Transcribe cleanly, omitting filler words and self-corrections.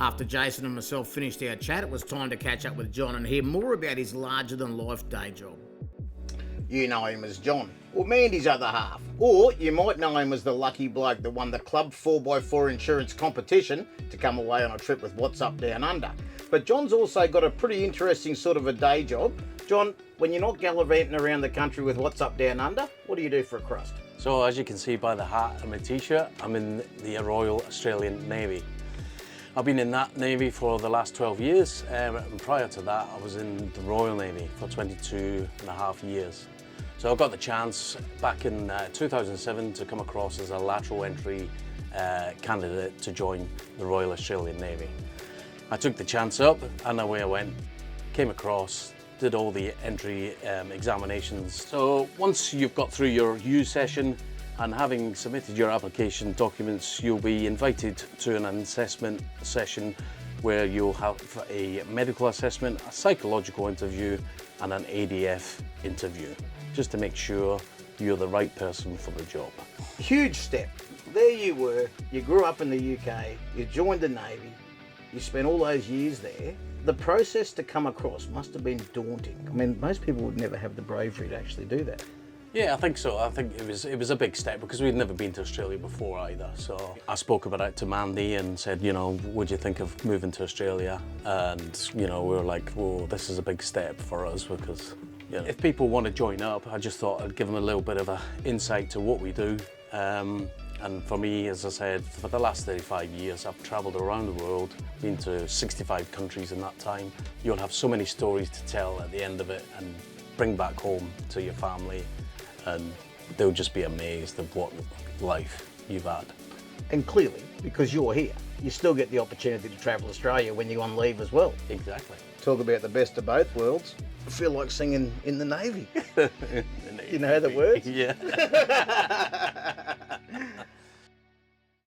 After Jason and myself finished our chat, it was time to catch up with John and hear more about his larger-than-life day job. You know him as John, or Mandy's other half, or you might know him as the lucky bloke that won the Club 4x4 insurance competition to come away on a trip with What's Up Down Under. But John's also got a pretty interesting sort of a day job. John, when you're not gallivanting around the country with What's Up Down Under, what do you do for a crust? So as you can see by the hat and my t-shirt, I'm in the Royal Australian Navy. I've been in that Navy for the last 12 years, and prior to that I was in the Royal Navy for 22 and a half years. So I got the chance back in 2007 to come across as a lateral entry candidate to join the Royal Australian Navy. I took the chance up and away I went, came across, did all the entry examinations. So once you've got through your U session and having submitted your application documents, you'll be invited to an assessment session where you'll have a medical assessment, a psychological interview and an ADF interview, just to make sure you're the right person for the job. Huge step. There you were, you grew up in the UK, you joined the Navy, you spent all those years there. The process to come across must have been daunting. I mean, most people would never have the bravery to actually do that. Yeah, I think so. I think it was a big step because we'd never been to Australia before either. So I spoke about it to Mandy and said, you know, would you think of moving to Australia? And, you know, we were like, well, this is a big step for us because, you know, if people want to join up, I just thought I'd give them a little bit of an insight to what we do. And for me, as I said, for the last 35 years, I've travelled around the world, been to 65 countries in that time. You'll have so many stories to tell at the end of it and bring back home to your family, and they'll just be amazed of what life you've had. And clearly, because you're here, you still get the opportunity to travel Australia when you're on leave as well. Exactly. Talk about the best of both worlds. I feel like singing in the Navy. You know the words? Yeah.